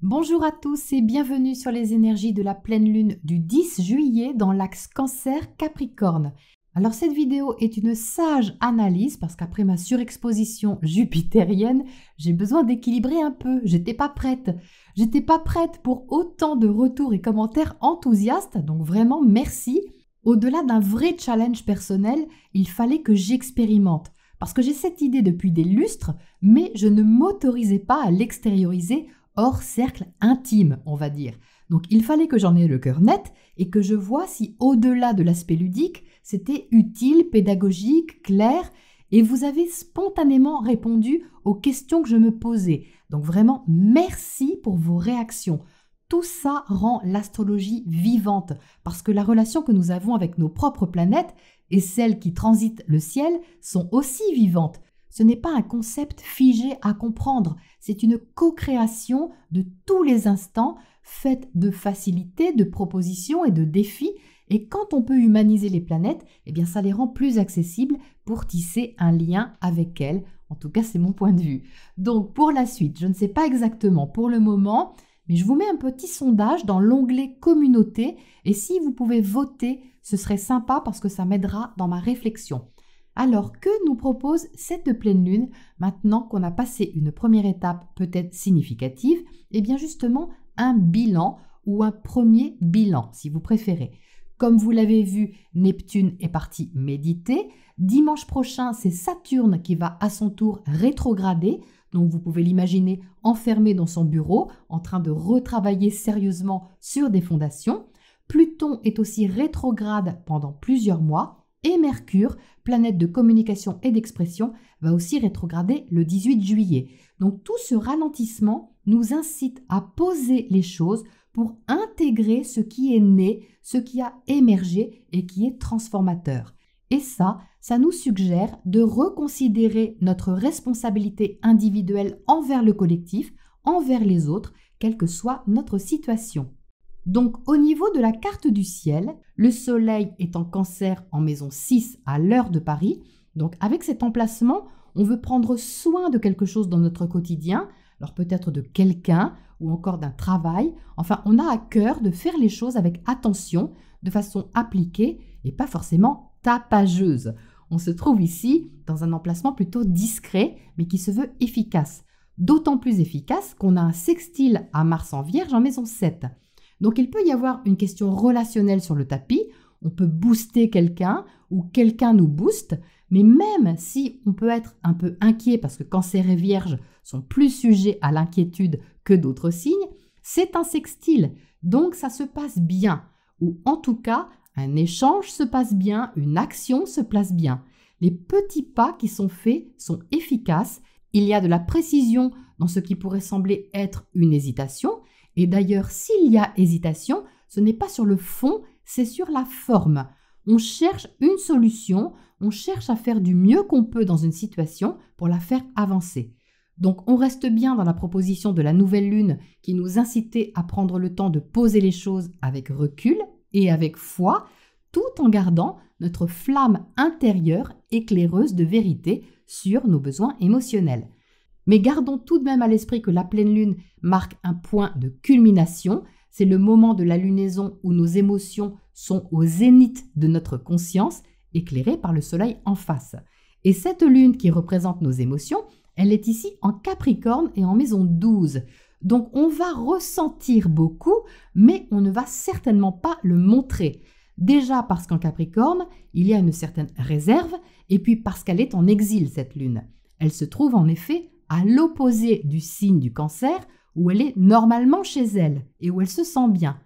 Bonjour à tous et bienvenue sur les énergies de la pleine lune du 10 juillet dans l'axe Cancer-Capricorne. Alors cette vidéo est une sage analyse parce qu'après ma surexposition jupitérienne, j'ai besoin d'équilibrer un peu. J'étais pas prête pour autant de retours et commentaires enthousiastes, donc vraiment merci. Au-delà d'un vrai challenge personnel, il fallait que j'expérimente parce que j'ai cette idée depuis des lustres, mais je ne m'autorisais pas à l'extérioriser hors cercle intime, on va dire. Donc il fallait que j'en ai le cœur net et que je vois si au-delà de l'aspect ludique, c'était utile, pédagogique, clair, et vous avez spontanément répondu aux questions que je me posais. Donc vraiment, merci pour vos réactions. Tout ça rend l'astrologie vivante, parce que la relation que nous avons avec nos propres planètes et celles qui transitent le ciel sont aussi vivantes. Ce n'est pas un concept figé à comprendre, c'est une co-création de tous les instants, faite de facilités, de propositions et de défis. Et quand on peut humaniser les planètes, eh bien ça les rend plus accessibles pour tisser un lien avec elles. En tout cas, c'est mon point de vue. Donc pour la suite, je ne sais pas exactement pour le moment, mais je vous mets un petit sondage dans l'onglet Communauté. Et si vous pouvez voter, ce serait sympa parce que ça m'aidera dans ma réflexion. Alors, que nous propose cette pleine lune maintenant qu'on a passé une première étape peut-être significative? Eh bien justement, un bilan ou un premier bilan, si vous préférez. Comme vous l'avez vu, Neptune est parti méditer. Dimanche prochain, c'est Saturne qui va à son tour rétrograder. Donc vous pouvez l'imaginer enfermé dans son bureau, en train de retravailler sérieusement sur des fondations. Pluton est aussi rétrograde pendant plusieurs mois. Et Mercure, planète de communication et d'expression, va aussi rétrograder le 18 juillet. Donc tout ce ralentissement nous incite à poser les choses pour intégrer ce qui est né, ce qui a émergé et qui est transformateur. Et ça nous suggère de reconsidérer notre responsabilité individuelle envers le collectif, envers les autres, quelle que soit notre situation. Donc au niveau de la carte du ciel, le soleil est en Cancer en maison 6 à l'heure de Paris. Donc avec cet emplacement, on veut prendre soin de quelque chose dans notre quotidien, alors peut-être de quelqu'un ou encore d'un travail. Enfin, on a à cœur de faire les choses avec attention, de façon appliquée et pas forcément tapageuse. On se trouve ici dans un emplacement plutôt discret mais qui se veut efficace. D'autant plus efficace qu'on a un sextile à Mars en Vierge en maison 7. Donc il peut y avoir une question relationnelle sur le tapis, on peut booster quelqu'un ou quelqu'un nous booste, mais même si on peut être un peu inquiet parce que Cancer et Vierge sont plus sujets à l'inquiétude que d'autres signes, c'est un sextile, donc ça se passe bien, ou en tout cas un échange se passe bien, une action se place bien. Les petits pas qui sont faits sont efficaces, il y a de la précision dans ce qui pourrait sembler être une hésitation. Et d'ailleurs, s'il y a hésitation, ce n'est pas sur le fond, c'est sur la forme. On cherche une solution, on cherche à faire du mieux qu'on peut dans une situation pour la faire avancer. Donc on reste bien dans la proposition de la nouvelle lune qui nous incitait à prendre le temps de poser les choses avec recul et avec foi, tout en gardant notre flamme intérieure éclaireuse de vérité sur nos besoins émotionnels. Mais gardons tout de même à l'esprit que la pleine lune marque un point de culmination. C'est le moment de la lunaison où nos émotions sont au zénith de notre conscience, éclairée par le soleil en face. Et cette lune qui représente nos émotions, elle est ici en Capricorne et en maison 12. Donc on va ressentir beaucoup, mais on ne va certainement pas le montrer. Déjà parce qu'en Capricorne, il y a une certaine réserve, et puis parce qu'elle est en exil, cette lune. Elle se trouve en effet à l'opposé du signe du Cancer, où elle est normalement chez elle et où elle se sent bien.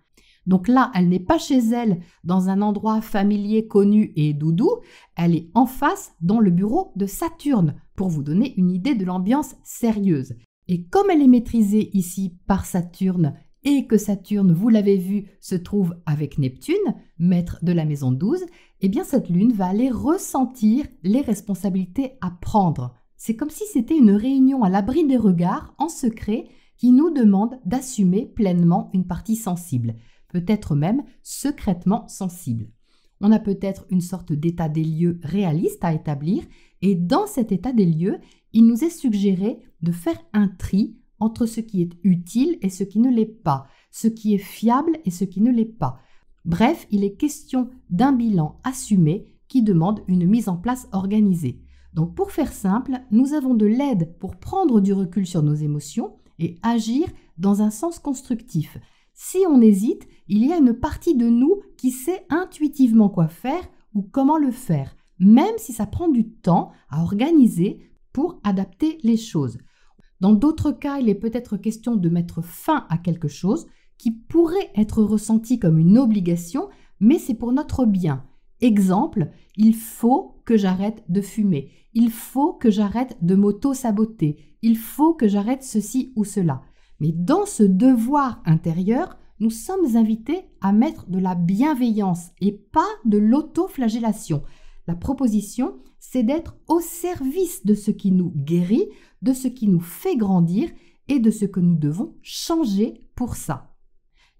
Donc là, elle n'est pas chez elle dans un endroit familier, connu et doudou, elle est en face dans le bureau de Saturne, pour vous donner une idée de l'ambiance sérieuse. Et comme elle est maîtrisée ici par Saturne, et que Saturne, vous l'avez vu, se trouve avec Neptune, maître de la maison 12, eh bien cette lune va aller ressentir les responsabilités à prendre. C'est comme si c'était une réunion à l'abri des regards, en secret, qui nous demande d'assumer pleinement une partie sensible, peut-être même secrètement sensible. On a peut-être une sorte d'état des lieux réaliste à établir, et dans cet état des lieux, il nous est suggéré de faire un tri entre ce qui est utile et ce qui ne l'est pas, ce qui est fiable et ce qui ne l'est pas. Bref, il est question d'un bilan assumé qui demande une mise en place organisée. Donc pour faire simple, nous avons de l'aide pour prendre du recul sur nos émotions et agir dans un sens constructif. Si on hésite, il y a une partie de nous qui sait intuitivement quoi faire ou comment le faire, même si ça prend du temps à organiser pour adapter les choses. Dans d'autres cas, il est peut-être question de mettre fin à quelque chose qui pourrait être ressenti comme une obligation, mais c'est pour notre bien. Exemple, il faut que j'arrête de fumer, il faut que j'arrête de m'auto-saboter, il faut que j'arrête ceci ou cela. Mais dans ce devoir intérieur, nous sommes invités à mettre de la bienveillance et pas de l'autoflagellation. La proposition, c'est d'être au service de ce qui nous guérit, de ce qui nous fait grandir et de ce que nous devons changer pour ça.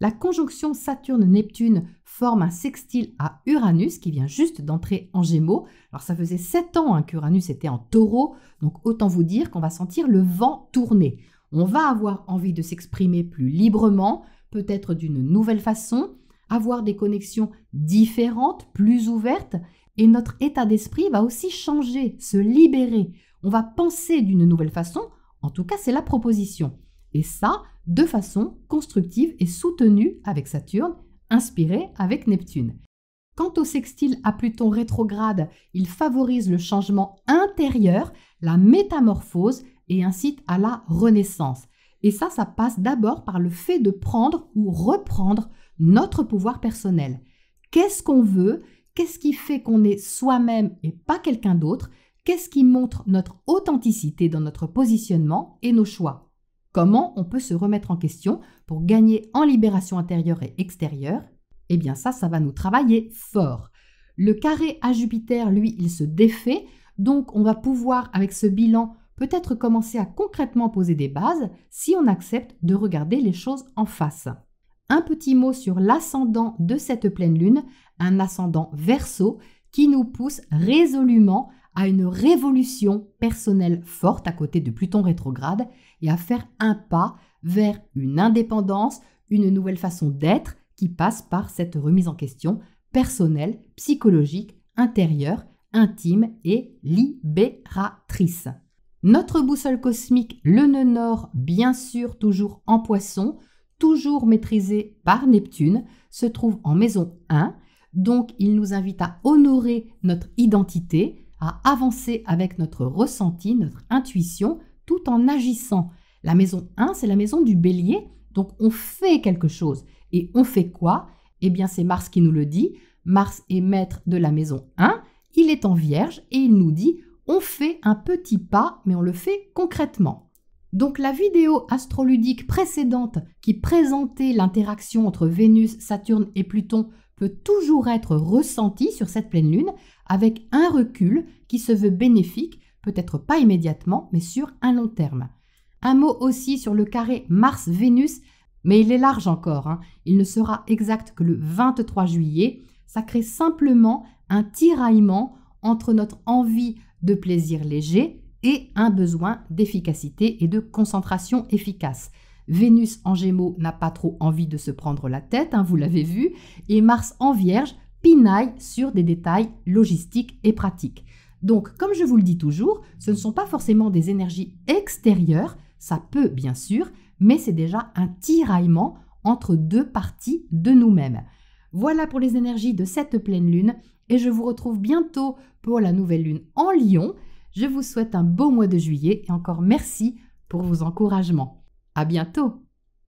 La conjonction Saturne-Neptune forme un sextile à Uranus qui vient juste d'entrer en Gémeaux. Alors ça faisait 7 ans qu'Uranus était en Taureau, donc autant vous dire qu'on va sentir le vent tourner. On va avoir envie de s'exprimer plus librement, peut-être d'une nouvelle façon, avoir des connexions différentes, plus ouvertes, et notre état d'esprit va aussi changer, se libérer. On va penser d'une nouvelle façon, en tout cas c'est la proposition. Et ça, de façon constructive et soutenue avec Saturne, inspirée avec Neptune. Quant au sextile à Pluton rétrograde, il favorise le changement intérieur, la métamorphose et incite à la renaissance. Et ça passe d'abord par le fait de prendre ou reprendre notre pouvoir personnel. Qu'est-ce qu'on veut? Qu'est-ce qui fait qu'on est soi-même et pas quelqu'un d'autre? Qu'est-ce qui montre notre authenticité dans notre positionnement et nos choix? Comment on peut se remettre en question pour gagner en libération intérieure et extérieure? Eh bien ça va nous travailler fort. Le carré à Jupiter, lui, il se défait, donc on va pouvoir, avec ce bilan, peut-être commencer à concrètement poser des bases si on accepte de regarder les choses en face. Un petit mot sur l'ascendant de cette pleine lune, un ascendant Verseau qui nous pousse résolument à une révolution personnelle forte à côté de Pluton rétrograde et à faire un pas vers une indépendance, une nouvelle façon d'être qui passe par cette remise en question personnelle, psychologique, intérieure, intime et libératrice. Notre boussole cosmique, le nœud nord, bien sûr toujours en Poisson, toujours maîtrisé par Neptune, se trouve en maison 1, donc il nous invite à honorer notre identité, à avancer avec notre ressenti, notre intuition, tout en agissant. La maison 1, c'est la maison du Bélier, donc on fait quelque chose. Et on fait quoi? Eh bien c'est Mars qui nous le dit. Mars est maître de la maison 1, il est en Vierge et il nous dit on fait un petit pas, mais on le fait concrètement. Donc la vidéo astroludique précédente qui présentait l'interaction entre Vénus, Saturne et Pluton peut toujours être ressentie sur cette pleine lune avec un recul qui se veut bénéfique, peut-être pas immédiatement, mais sur un long terme. Un mot aussi sur le carré Mars-Vénus, mais il est large encore, il ne sera exact que le 23 juillet. Ça crée simplement un tiraillement entre notre envie de plaisir léger et un besoin d'efficacité et de concentration efficace. Vénus en Gémeaux n'a pas trop envie de se prendre la tête, vous l'avez vu, et Mars en Vierge pinaille sur des détails logistiques et pratiques. Donc, comme je vous le dis toujours, ce ne sont pas forcément des énergies extérieures, ça peut bien sûr, mais c'est déjà un tiraillement entre deux parties de nous-mêmes. Voilà pour les énergies de cette pleine lune et je vous retrouve bientôt pour la nouvelle lune en Lion. Je vous souhaite un beau mois de juillet et encore merci pour vos encouragements. À bientôt!